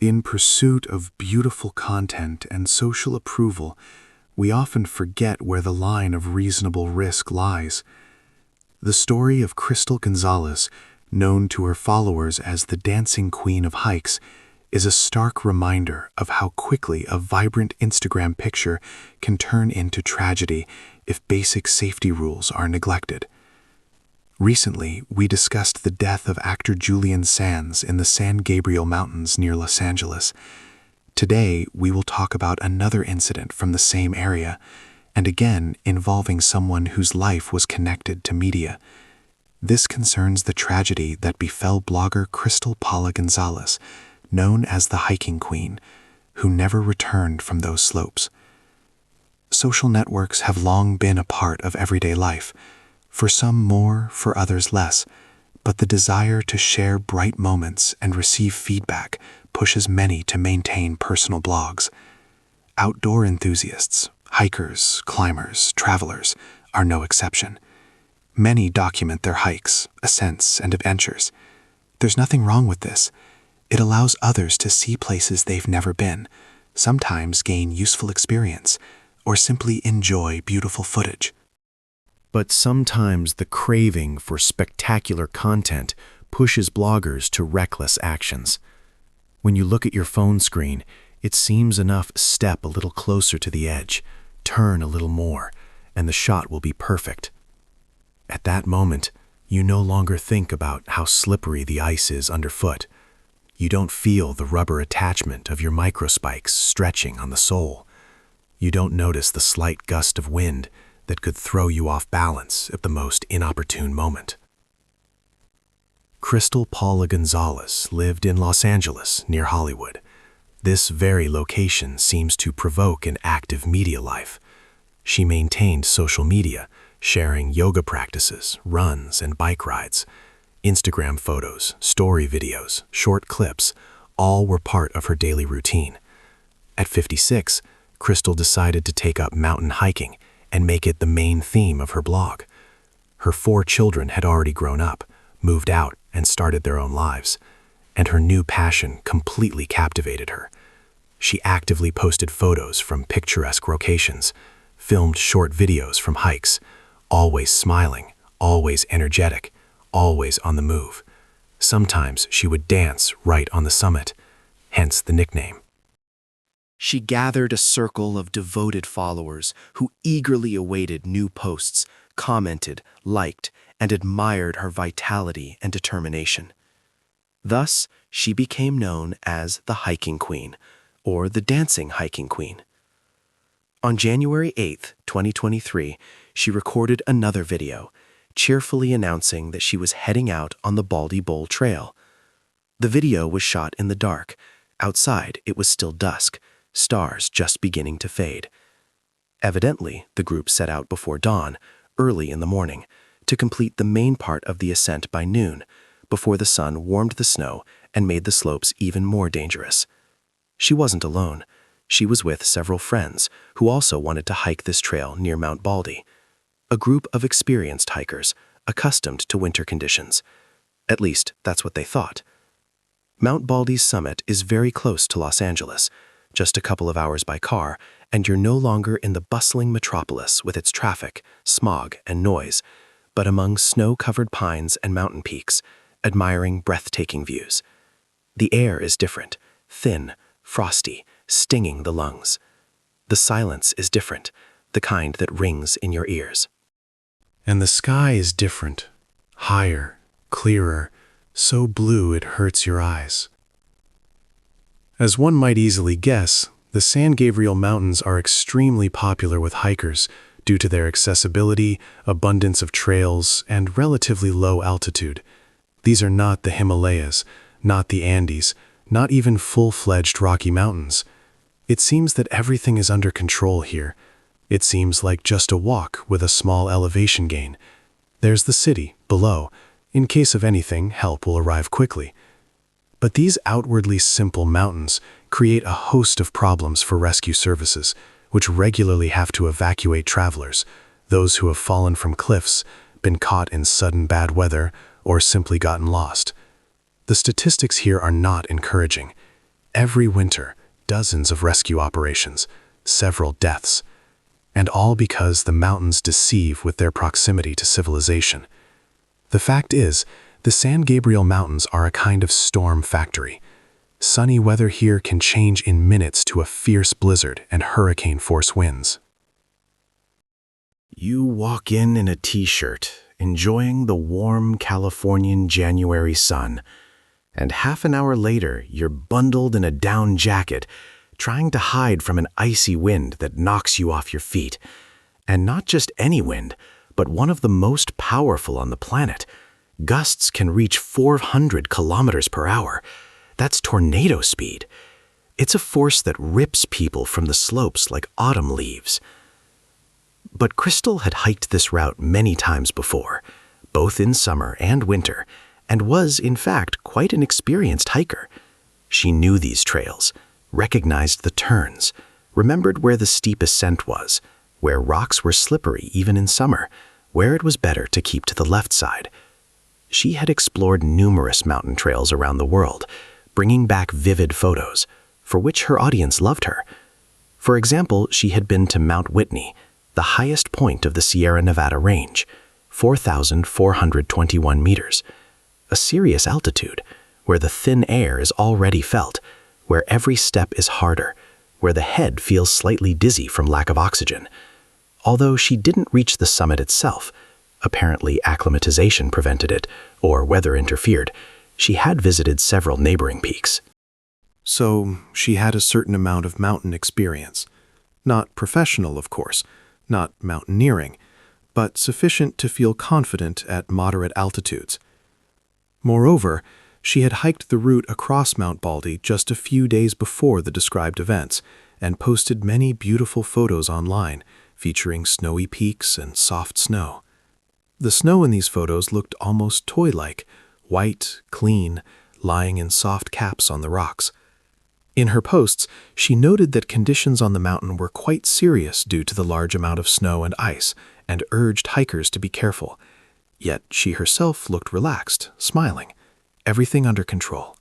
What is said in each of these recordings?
In pursuit of beautiful content and social approval, we often forget where the line of reasonable risk lies. The story of Crystal Gonzalez, known to her followers as the Dancing Queen of Hikes, is a stark reminder of how quickly a vibrant Instagram picture can turn into tragedy if basic safety rules are neglected. Recently, we discussed the death of actor Julian Sands in the San Gabriel Mountains near Los Angeles. Today, we will talk about another incident from the same area, and again involving someone whose life was connected to media. This concerns the tragedy that befell blogger Crystal Paula Gonzalez, known as the Hiking Queen, who never returned from those slopes. Social networks have long been a part of everyday life, for some more, for others less, but the desire to share bright moments and receive feedback pushes many to maintain personal blogs. Outdoor enthusiasts, hikers, climbers, travelers are no exception. Many document their hikes, ascents, and adventures. There's nothing wrong with this. It allows others to see places they've never been, sometimes gain useful experience, or simply enjoy beautiful footage. But sometimes the craving for spectacular content pushes bloggers to reckless actions. When you look at your phone screen, it seems enough step a little closer to the edge, turn a little more, and the shot will be perfect. At that moment, you no longer think about how slippery the ice is underfoot. You don't feel the rubber attachment of your microspikes stretching on the sole. You don't notice the slight gust of wind that could throw you off balance at the most inopportune moment. Crystal Paula Gonzalez lived in Los Angeles, near Hollywood. This very location seems to provoke an active media life. She maintained social media, sharing yoga practices, runs, and bike rides. Instagram photos, story videos, short clips, all were part of her daily routine. At 56, Crystal decided to take up mountain hiking and make it the main theme of her blog. Her 4 children had already grown up, moved out, and started their own lives, and her new passion completely captivated her. She actively posted photos from picturesque locations, filmed short videos from hikes, always smiling, always energetic, always on the move. Sometimes she would dance right on the summit, hence the nickname. She gathered a circle of devoted followers who eagerly awaited new posts, commented, liked, and admired her vitality and determination. Thus, she became known as the Hiking Queen, or the Dancing Hiking Queen. On January 8, 2023, she recorded another video, cheerfully announcing that she was heading out on the Baldy Bowl Trail. The video was shot in the dark. Outside, it was still dusk, stars just beginning to fade. Evidently, the group set out before dawn, early in the morning, to complete the main part of the ascent by noon, before the sun warmed the snow and made the slopes even more dangerous. She wasn't alone. She was with several friends who also wanted to hike this trail near Mount Baldy, a group of experienced hikers, accustomed to winter conditions. At least, that's what they thought. Mount Baldy's summit is very close to Los Angeles, just a couple of hours by car, and you're no longer in the bustling metropolis with its traffic, smog, and noise, but among snow-covered pines and mountain peaks, admiring breathtaking views. The air is different, thin, frosty, stinging the lungs. The silence is different, the kind that rings in your ears. And the sky is different, higher, clearer, so blue it hurts your eyes. As one might easily guess, the San Gabriel Mountains are extremely popular with hikers due to their accessibility, abundance of trails, and relatively low altitude. These are not the Himalayas, not the Andes, not even full-fledged Rocky Mountains. It seems that everything is under control here. It seems like just a walk with a small elevation gain. There's the city, below. In case of anything, help will arrive quickly. But these outwardly simple mountains create a host of problems for rescue services, which regularly have to evacuate travelers, those who have fallen from cliffs, been caught in sudden bad weather, or simply gotten lost. The statistics here are not encouraging. Every winter, dozens of rescue operations, several deaths, and all because the mountains deceive with their proximity to civilization. The fact is, the San Gabriel Mountains are a kind of storm factory. Sunny weather here can change in minutes to a fierce blizzard and hurricane-force winds. You walk in a t-shirt, enjoying the warm Californian January sun, and half an hour later you're bundled in a down jacket, trying to hide from an icy wind that knocks you off your feet. And not just any wind, but one of the most powerful on the planet. Gusts can reach 400 kilometers per hour. That's tornado speed. It's a force that rips people from the slopes like autumn leaves. But Crystal had hiked this route many times before, both in summer and winter, and was, in fact, quite an experienced hiker. She knew these trails, recognized the turns, remembered where the steep ascent was, where rocks were slippery even in summer, where it was better to keep to the left side. She had explored numerous mountain trails around the world, bringing back vivid photos, for which her audience loved her. For example, she had been to Mount Whitney, the highest point of the Sierra Nevada range, 4,421 meters. A serious altitude, where the thin air is already felt, where every step is harder, where the head feels slightly dizzy from lack of oxygen. Although she didn't reach the summit itself, apparently acclimatization prevented it, or weather interfered, she had visited several neighboring peaks. So she had a certain amount of mountain experience. Not professional, of course, not mountaineering, but sufficient to feel confident at moderate altitudes. Moreover, she had hiked the route across Mount Baldy just a few days before the described events and posted many beautiful photos online featuring snowy peaks and soft snow. The snow in these photos looked almost toy-like, white, clean, lying in soft caps on the rocks. In her posts, she noted that conditions on the mountain were quite serious due to the large amount of snow and ice, and urged hikers to be careful. Yet she herself looked relaxed, smiling, everything under control.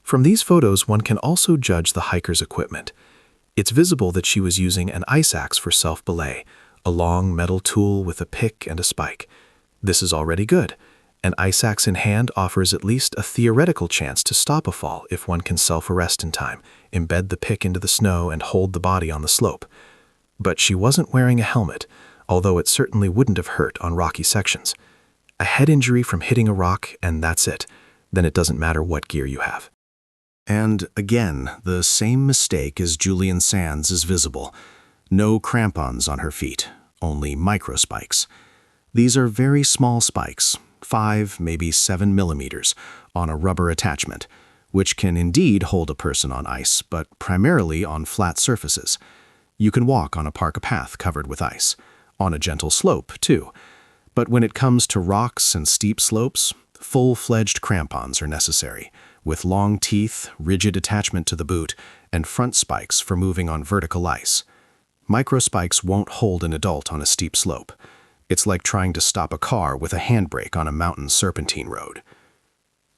From these photos, one can also judge the hiker's equipment. It's visible that she was using an ice axe for self-belay, a long metal tool with a pick and a spike. This is already good. An ice axe in hand offers at least a theoretical chance to stop a fall if one can self-arrest in time, embed the pick into the snow, and hold the body on the slope. But she wasn't wearing a helmet, although it certainly wouldn't have hurt on rocky sections. A head injury from hitting a rock, and that's it. Then it doesn't matter what gear you have. And again, the same mistake as Julian Sands is visible. No crampons on her feet, only microspikes. These are very small spikes, 5, maybe 7 millimeters, on a rubber attachment, which can indeed hold a person on ice, but primarily on flat surfaces. You can walk on a park path covered with ice, on a gentle slope, too. But when it comes to rocks and steep slopes, full-fledged crampons are necessary, with long teeth, rigid attachment to the boot, and front spikes for moving on vertical ice. Microspikes won't hold an adult on a steep slope. It's like trying to stop a car with a handbrake on a mountain serpentine road.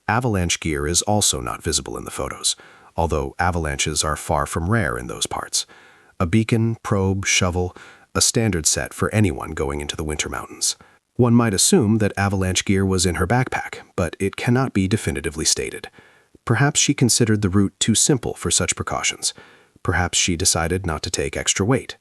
Avalanche gear is also not visible in the photos, although avalanches are far from rare in those parts. A beacon, probe, shovel, a standard set for anyone going into the winter mountains. One might assume that avalanche gear was in her backpack, but it cannot be definitively stated. Perhaps she considered the route too simple for such precautions. Perhaps she decided not to take extra weight.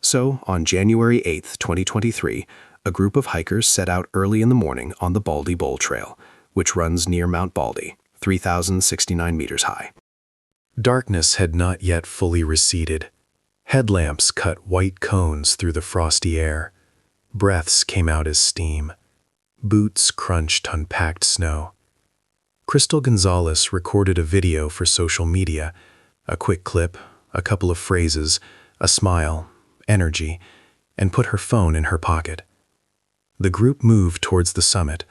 So, on January 8, 2023, a group of hikers set out early in the morning on the Baldy Bowl Trail, which runs near Mount Baldy, 3,069 meters high. Darkness had not yet fully receded. Headlamps cut white cones through the frosty air. Breaths came out as steam. Boots crunched on packed snow. Crystal Gonzalez recorded a video for social media, a quick clip, a couple of phrases, a smile, energy, and put her phone in her pocket. The group moved towards the summit,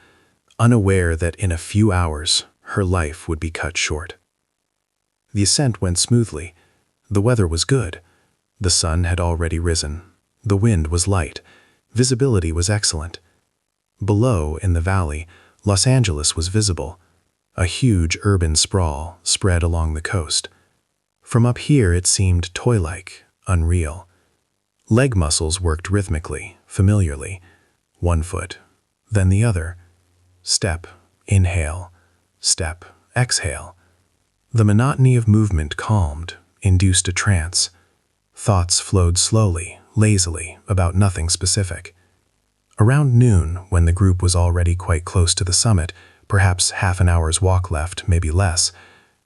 unaware that in a few hours her life would be cut short. The ascent went smoothly. The weather was good. The sun had already risen. The wind was light. Visibility was excellent. Below, in the valley, Los Angeles was visible. a huge urban sprawl spread along the coast. From up here it seemed toy-like, unreal. Leg muscles worked rhythmically, familiarly. One foot, then the other. Step, inhale, step, exhale. The monotony of movement calmed, induced a trance. Thoughts flowed slowly, lazily, about nothing specific. Around noon, when the group was already quite close to the summit, perhaps half an hour's walk left, maybe less,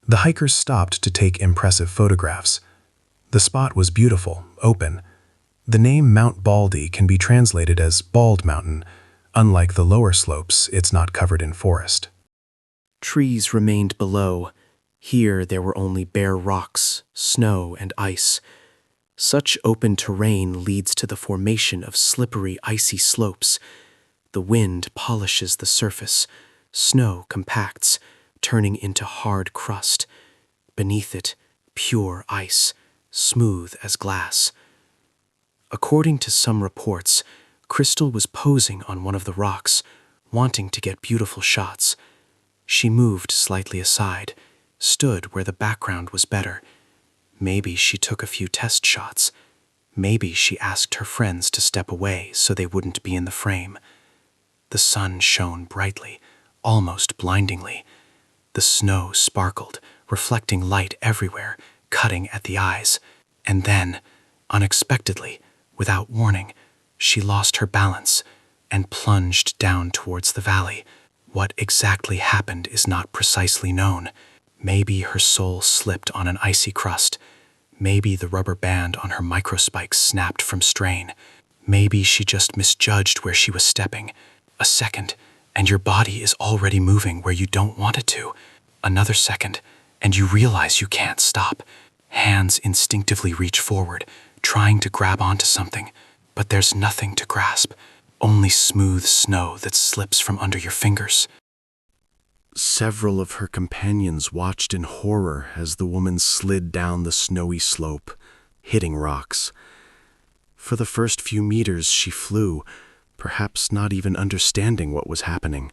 the hikers stopped to take impressive photographs. The spot was beautiful, open. The name Mount Baldy can be translated as Bald Mountain. Unlike the lower slopes, it's not covered in forest. Trees remained below. Here there were only bare rocks, snow, and ice. Such open terrain leads to the formation of slippery, icy slopes. The wind polishes the surface. Snow compacts, turning into hard crust. Beneath it, pure ice, smooth as glass. According to some reports, Crystal was posing on one of the rocks, wanting to get beautiful shots. She moved slightly aside, stood where the background was better. Maybe she took a few test shots. Maybe she asked her friends to step away so they wouldn't be in the frame. The sun shone brightly, almost blindingly. The snow sparkled, reflecting light everywhere, cutting at the eyes. And then, unexpectedly, without warning, she lost her balance and plunged down towards the valley. What exactly happened is not precisely known. Maybe her soul slipped on an icy crust. Maybe the rubber band on her microspikes snapped from strain. Maybe she just misjudged where she was stepping. A second, and your body is already moving where you don't want it to. Another second, and you realize you can't stop. Hands instinctively reach forward, trying to grab onto something, but there's nothing to grasp, only smooth snow that slips from under your fingers. Several of her companions watched in horror as the woman slid down the snowy slope, hitting rocks. For the first few meters she flew, perhaps not even understanding what was happening.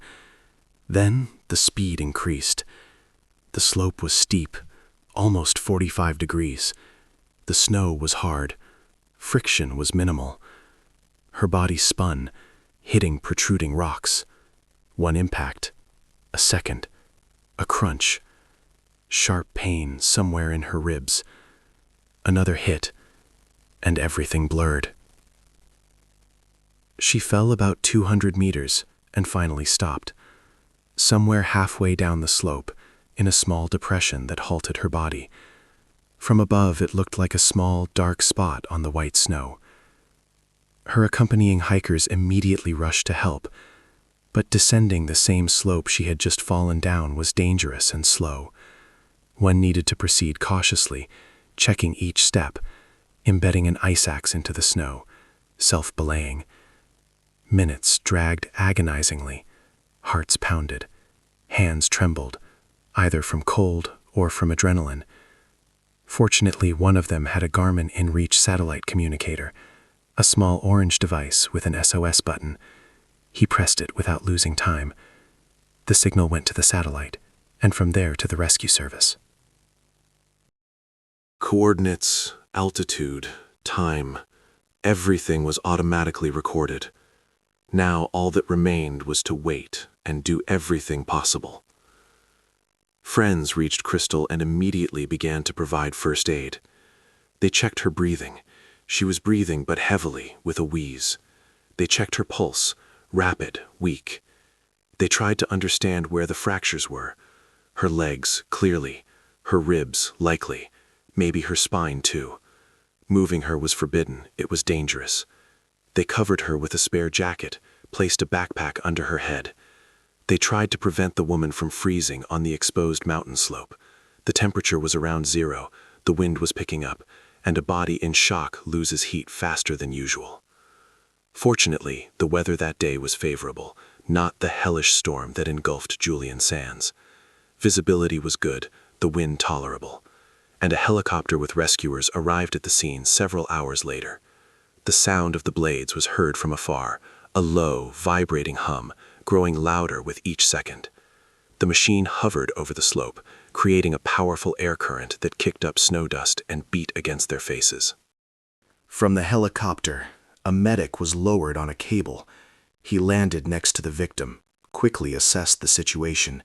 Then the speed increased. The slope was steep, almost 45 degrees. The snow was hard. Friction was minimal. Her body spun, hitting protruding rocks. One impact, a second, a crunch. Sharp pain somewhere in her ribs. Another hit, and everything blurred. She fell about 200 meters and finally stopped. Somewhere halfway down the slope, in a small depression that halted her body. From above, it looked like a small, dark spot on the white snow. Her accompanying hikers immediately rushed to help, but descending the same slope she had just fallen down was dangerous and slow. One needed to proceed cautiously, checking each step, embedding an ice axe into the snow, self-belaying. Minutes dragged agonizingly. Hearts pounded. Hands trembled, either from cold or from adrenaline. Fortunately, one of them had a Garmin InReach satellite communicator, a small orange device with an SOS button. He pressed it without losing time. The signal went to the satellite, and from there to the rescue service. Coordinates, altitude, time, everything was automatically recorded. Now all that remained was to wait and do everything possible. Friends reached Crystal and immediately began to provide first aid. They checked her breathing. She was breathing but heavily, with a wheeze. They checked her pulse, rapid, weak. They tried to understand where the fractures were. Her legs, clearly. Her ribs, likely. Maybe her spine, too. Moving her was forbidden. It was dangerous. They covered her with a spare jacket, placed a backpack under her head. They tried to prevent the woman from freezing on the exposed mountain slope. The temperature was around 0, the wind was picking up, and a body in shock loses heat faster than usual. Fortunately, the weather that day was favorable, not the hellish storm that engulfed Julian Sands. Visibility was good, the wind tolerable, and a helicopter with rescuers arrived at the scene several hours later. The sound of the blades was heard from afar, a low, vibrating hum, growing louder with each second. The machine hovered over the slope, creating a powerful air current that kicked up snow dust and beat against their faces. From the helicopter, a medic was lowered on a cable. He landed next to the victim, quickly assessed the situation.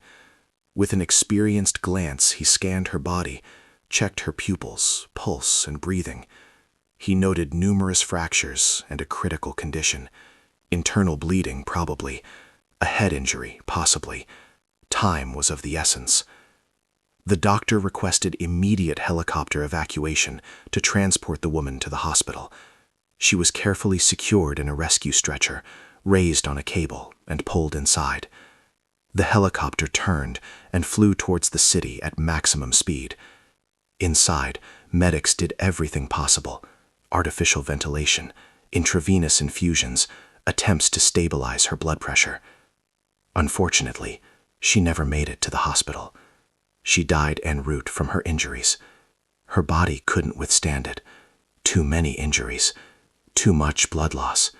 With an experienced glance, he scanned her body, checked her pupils, pulse, and breathing. He noted numerous fractures and a critical condition. Internal bleeding, probably. A head injury, possibly. Time was of the essence. The doctor requested immediate helicopter evacuation to transport the woman to the hospital. She was carefully secured in a rescue stretcher, raised on a cable, and pulled inside. The helicopter turned and flew towards the city at maximum speed. Inside, medics did everything possible: artificial ventilation, intravenous infusions, attempts to stabilize her blood pressure. Unfortunately, she never made it to the hospital. She died en route from her injuries. Her body couldn't withstand it. Too many injuries. Too much blood loss.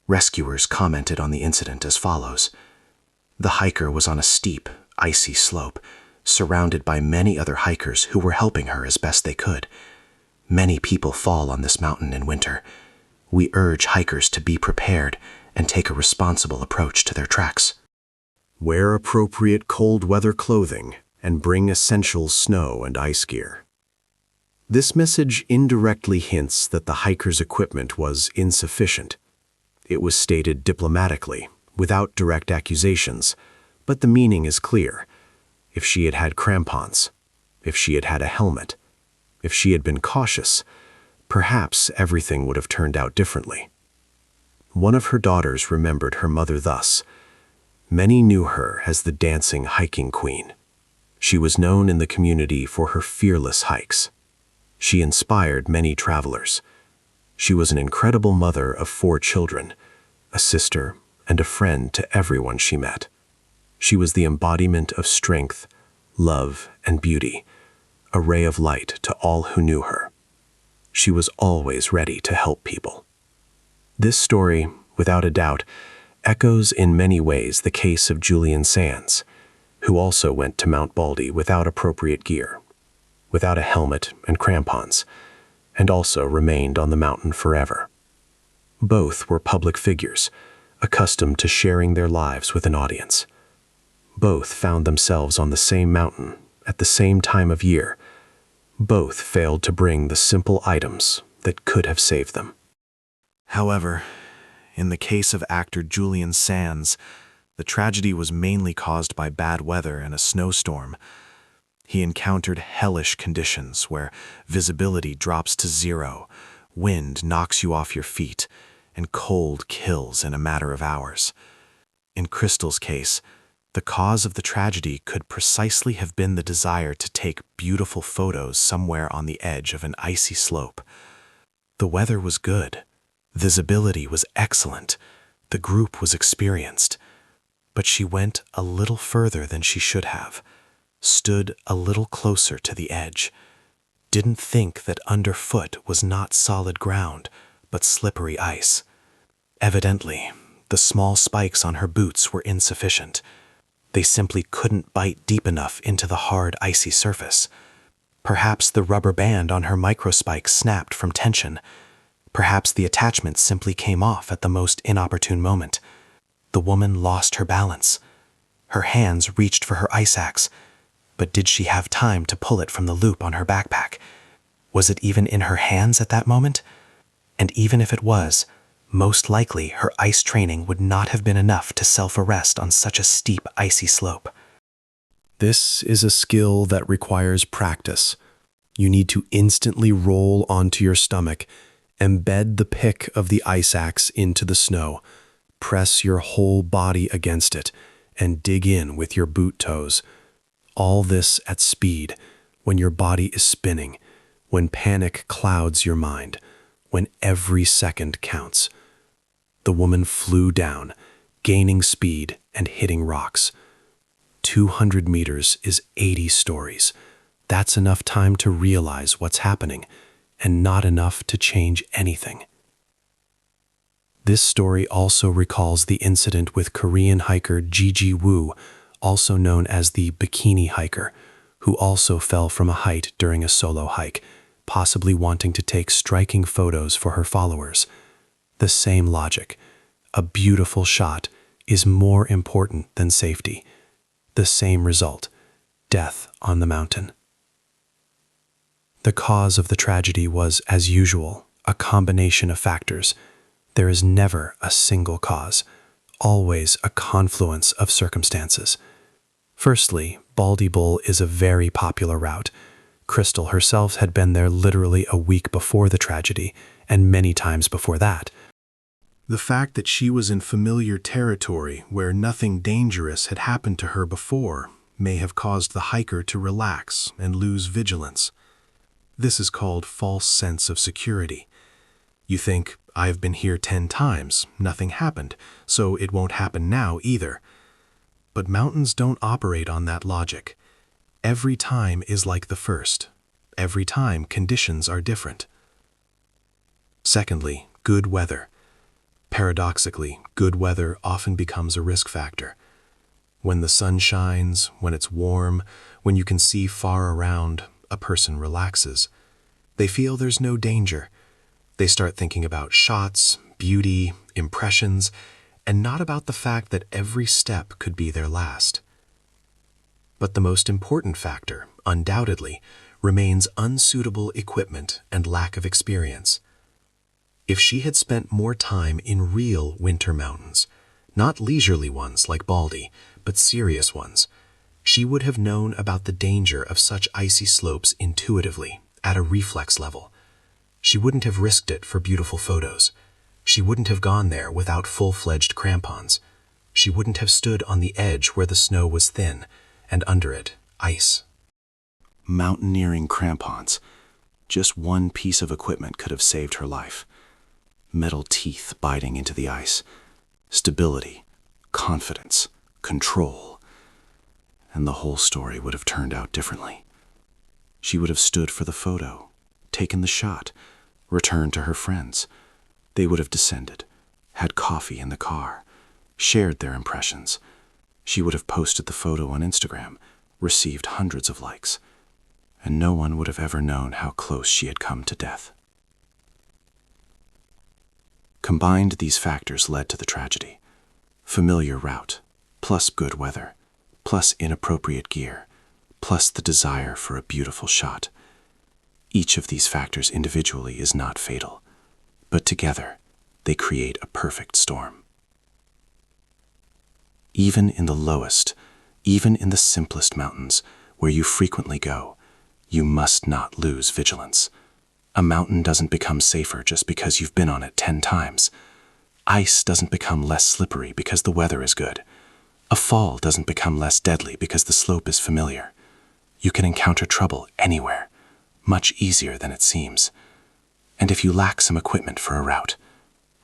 Rescuers commented on the incident as follows. The hiker was on a steep, icy slope, surrounded by many other hikers who were helping her as best they could. Many people fall on this mountain in winter. We urge hikers to be prepared and take a responsible approach to their treks. Wear appropriate cold weather clothing and bring essential snow and ice gear. This message indirectly hints that the hiker's equipment was insufficient. It was stated diplomatically, without direct accusations, but the meaning is clear. If she had had crampons, if she had had a helmet, if she had been cautious, perhaps everything would have turned out differently. One of her daughters remembered her mother thus. Many knew her as the dancing hiking queen. She was known in the community for her fearless hikes. She inspired many travelers. She was an incredible mother of 4 children, a sister, and a friend to everyone she met. She was the embodiment of strength, love, and beauty, a ray of light to all who knew her. She was always ready to help people. This story, without a doubt, echoes in many ways the case of Julian Sands, who also went to Mount Baldy without appropriate gear, without a helmet and crampons, and also remained on the mountain forever. Both were public figures, accustomed to sharing their lives with an audience. Both found themselves on the same mountain at the same time of year. Both failed to bring the simple items that could have saved them. However, in the case of actor Julian Sands, the tragedy was mainly caused by bad weather and a snowstorm. He encountered hellish conditions where visibility drops to 0, wind knocks you off your feet, and cold kills in a matter of hours. In Crystal's case, the cause of the tragedy could precisely have been the desire to take beautiful photos somewhere on the edge of an icy slope. The weather was good. Visibility was excellent. The group was experienced. But she went a little further than she should have, stood a little closer to the edge, didn't think that underfoot was not solid ground, but slippery ice. Evidently, the small spikes on her boots were insufficient. They simply couldn't bite deep enough into the hard, icy surface. Perhaps the rubber band on her microspike snapped from tension. Perhaps the attachment simply came off at the most inopportune moment. The woman lost her balance. Her hands reached for her ice axe, but did she have time to pull it from the loop on her backpack? Was it even in her hands at that moment? And even if it was, most likely her ice training would not have been enough to self-arrest on such a steep, icy slope. This is a skill that requires practice. You need to instantly roll onto your stomach, embed the pick of the ice axe into the snow, press your whole body against it, and dig in with your boot toes. All this at speed, when your body is spinning, when panic clouds your mind, when every second counts. The woman flew down, gaining speed and hitting rocks. 200 meters is 80 stories. That's enough time to realize what's happening, and not enough to change anything. This story also recalls the incident with Korean hiker Gigi Woo, also known as the bikini hiker, who also fell from a height during a solo hike, possibly wanting to take striking photos for her followers. The same logic. A beautiful shot is more important than safety. The same result. Death on the mountain. The cause of the tragedy was, as usual, a combination of factors. There is never a single cause, always a confluence of circumstances. Firstly, Baldy Bull is a very popular route. Crystal herself had been there literally a week before the tragedy, and many times before that. The fact that she was in familiar territory where nothing dangerous had happened to her before may have caused the hiker to relax and lose vigilance. This is called false sense of security. You think, I've been here 10 times, nothing happened, so it won't happen now either. But mountains don't operate on that logic. Every time is like the first. Every time conditions are different. Secondly, good weather. Paradoxically, good weather often becomes a risk factor. When the sun shines, when it's warm, when you can see far around, a person relaxes. They feel there's no danger. They start thinking about shots, beauty, impressions, and not about the fact that every step could be their last. But the most important factor, undoubtedly, remains unsuitable equipment and lack of experience. If she had spent more time in real winter mountains, not leisurely ones like Baldy, but serious ones, she would have known about the danger of such icy slopes intuitively, at a reflex level. She wouldn't have risked it for beautiful photos. She wouldn't have gone there without full-fledged crampons. She wouldn't have stood on the edge where the snow was thin, and under it, ice. Mountaineering crampons. Just one piece of equipment could have saved her life. Metal teeth biting into the ice. Stability, confidence, control. And the whole story would have turned out differently. She would have stood for the photo, taken the shot, returned to her friends. They would have descended, had coffee in the car, shared their impressions. She would have posted the photo on Instagram, received hundreds of likes, and no one would have ever known how close she had come to death. Combined, these factors led to the tragedy. Familiar route, plus good weather, plus inappropriate gear, plus the desire for a beautiful shot. Each of these factors individually is not fatal, but together they create a perfect storm. Even in the lowest, even in the simplest mountains, where you frequently go, you must not lose vigilance. A mountain doesn't become safer just because you've been on it 10 times. Ice doesn't become less slippery because the weather is good. A fall doesn't become less deadly because the slope is familiar. You can encounter trouble anywhere, much easier than it seems. And if you lack some equipment for a route,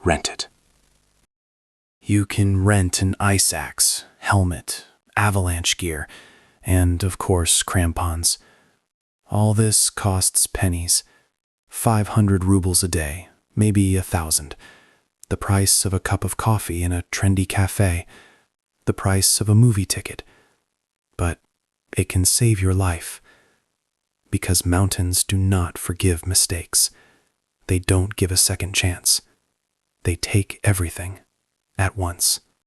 rent it. You can rent an ice axe, helmet, avalanche gear, and, of course, crampons. All this costs pennies. 500 rubles a day, maybe 1,000. The price of a cup of coffee in a trendy cafe. The price of a movie ticket. But it can save your life. Because mountains do not forgive mistakes. They don't give a second chance. They take everything at once.